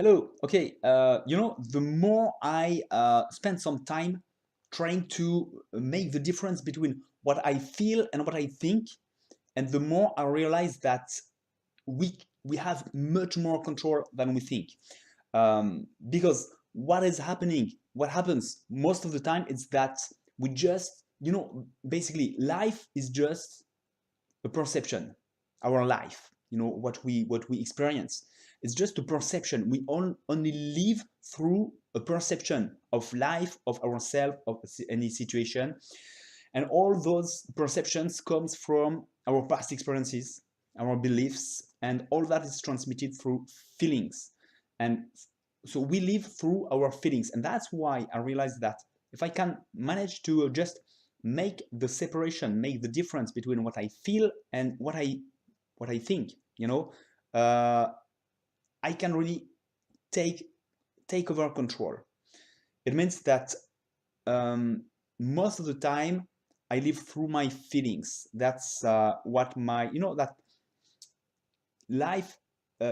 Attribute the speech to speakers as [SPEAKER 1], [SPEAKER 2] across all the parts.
[SPEAKER 1] Hello. Okay. The more I spend some time trying to make the difference between what I feel and what I think, and the more I realize that we have much more control than we think. Because what is happening, what happens most of the time, is that we just, basically life is just a perception. Our life, what we experience, it's just a perception. We only live through a perception of life, of ourselves, of any situation, and all those perceptions comes from our past experiences, our beliefs, and all that is transmitted through feelings. And so we live through our feelings, and that's why I realized that if I can manage to just make the separation, make the difference between what I feel and what I think, uh, I can really take take over control. It means that most of the time I live through my feelings. That's what my that life,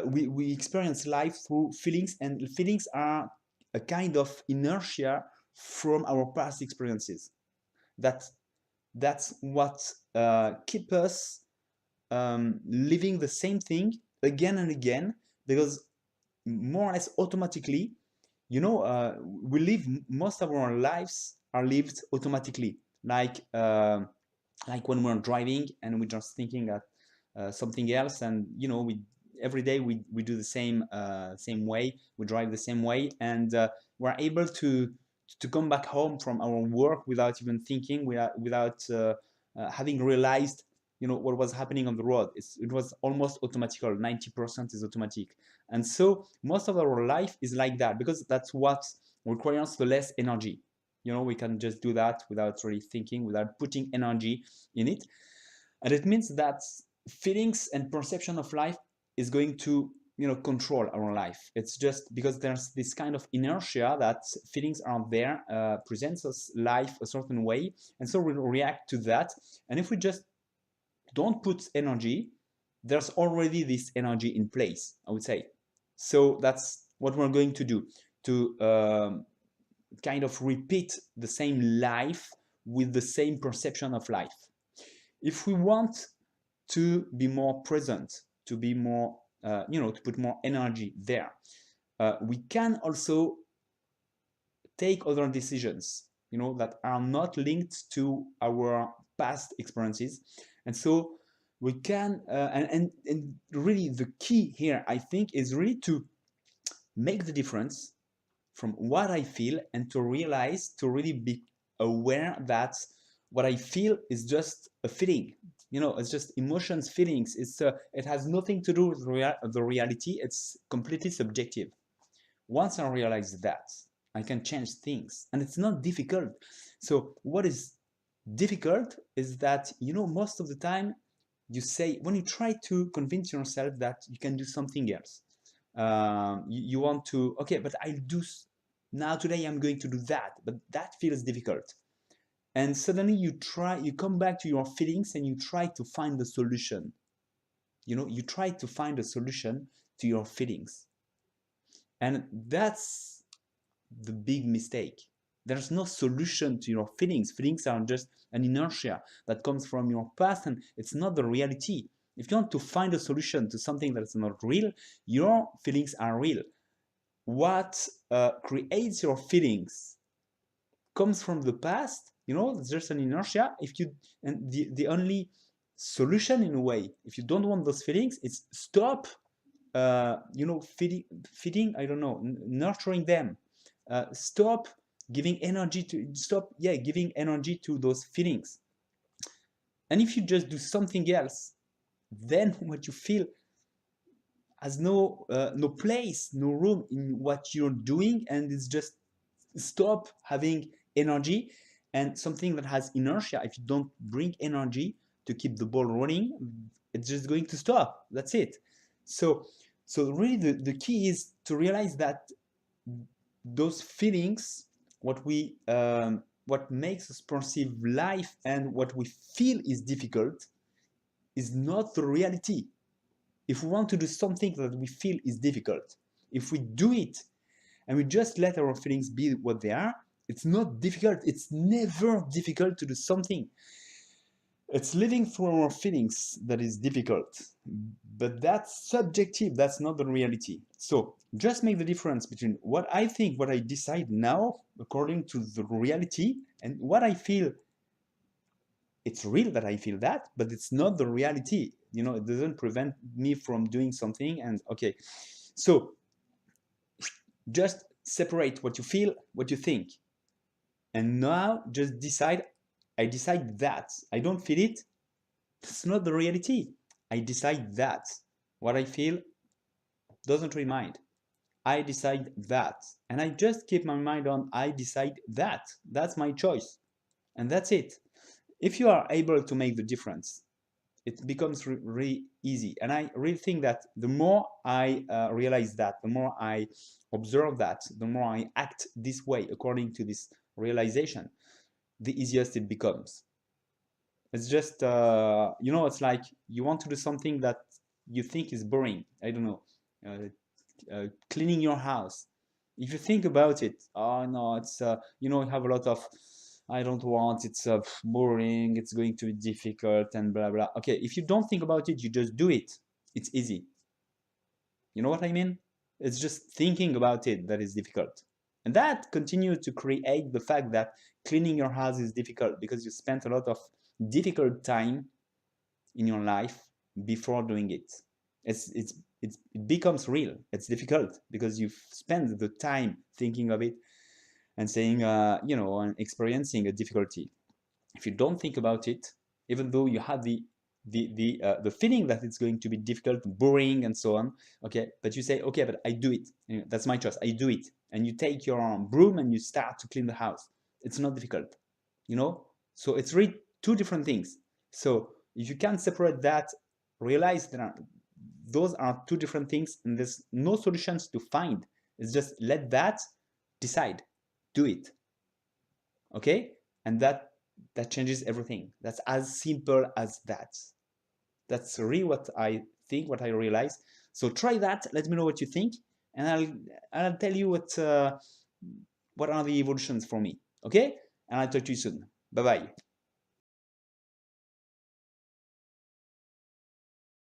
[SPEAKER 1] we experience life through feelings, and feelings are a kind of inertia from our past experiences. That that's what keep us living the same thing again and again, because more or less automatically, we live, most of our lives are lived automatically, like when we're driving and we're just thinking at something else, and we every day we do the same way, we drive the same way, and we're able to come back home from our work without even thinking, without having realized what was happening on the road. It was almost automatical. 90% is automatic. And so most of our life is like that, because that's what requires the less energy. We can just do that without really thinking, without putting energy in it. And it means that feelings and perception of life is going to control our life. It's just because there's this kind of inertia that feelings are there, presents us life a certain way, and so we react to that. And if we just don't put energy, there's already this energy in place, I would say. So that's what we're going to do, to kind of repeat the same life with the same perception of life. If we want to be more present, to be more, to put more energy there, we can also take other decisions, that are not linked to our past experiences. And so we can, and really the key here, I think, is really to make the difference from what I feel, and to realize, to really be aware that what I feel is just a feeling. It's just emotions, feelings. It has nothing to do with the reality. It's completely subjective. Once I realize that, I can change things, and it's not difficult. So what is difficult is that, most of the time, you say, when you try to convince yourself that you can do something else, you want to, okay, but I'll do now, today I'm going to do that, but that feels difficult. And suddenly you come back to your feelings, and you try to find the solution. You try to find a solution to your feelings. And that's the big mistake. There's no solution to your feelings. Feelings are just an inertia that comes from your past, and it's not the reality. If you want to find a solution to something that's not real, your feelings are real. What creates your feelings comes from the past. It's just an inertia. And the only solution, in a way, if you don't want those feelings, it's stop feeding, I don't know, nurturing them. Stop giving energy to those feelings. And if you just do something else, then what you feel has no place, no room in what you're doing, and it's just stop having energy. And something that has inertia, if you don't bring energy to keep the ball running, it's just going to stop. That's it. So really the key is to realize that those feelings, what makes us perceive life and what we feel is difficult, is not the reality. If we want to do something that we feel is difficult, If we do it and we just let our feelings be what they are, it's not difficult. It's never difficult to do something. It's living through our feelings that is difficult, but that's subjective. That's not the reality. So just make the difference between what I think, what I decide now according to the reality, and what I feel. It's real that I feel that, but it's not the reality. You know, it doesn't prevent me from doing something. And okay, so just separate what you feel, what you think, and now just decide. I decide that I don't feel it. It's not the reality. I decide that what I feel doesn't really mind. I decide that, and I just keep my mind on I decide that. That's my choice, and that's it. If you are able to make the difference, it becomes really easy. And I really think that the more I realize that, the more I observe that, the more I act this way according to this realization, the easiest it becomes. It's just, you know, it's like you want to do something that you think is boring. I don't know, cleaning your house. If you think about it, oh no, it's, you know, you have a lot of, I don't want, it's boring, it's going to be difficult and blah, blah. Okay, if you don't think about it, you just do it. It's easy. You know what I mean? It's just thinking about it that is difficult. And that continues to create the fact that cleaning your house is difficult because you spent a lot of difficult time in your life before doing it. It becomes real. It's difficult because you've spent the time thinking of it and saying, you know, and experiencing a difficulty. If you don't think about it, even though you have the feeling that it's going to be difficult, boring, and so on, okay, but you say, okay, but I do it. You know, that's my choice. I do it, and you take your broom and you start to clean the house. It's not difficult, you know. So it's really two different things. So if you can separate that, realize that those are two different things, and there's no solutions to find. It's just let that decide, do it, okay, and that changes everything. That's as simple as that. That's really what I think, what I realize. So try that. Let me know what you think, and I'll tell you what are the evolutions for me. Okay, and I'll talk to you soon. Bye bye.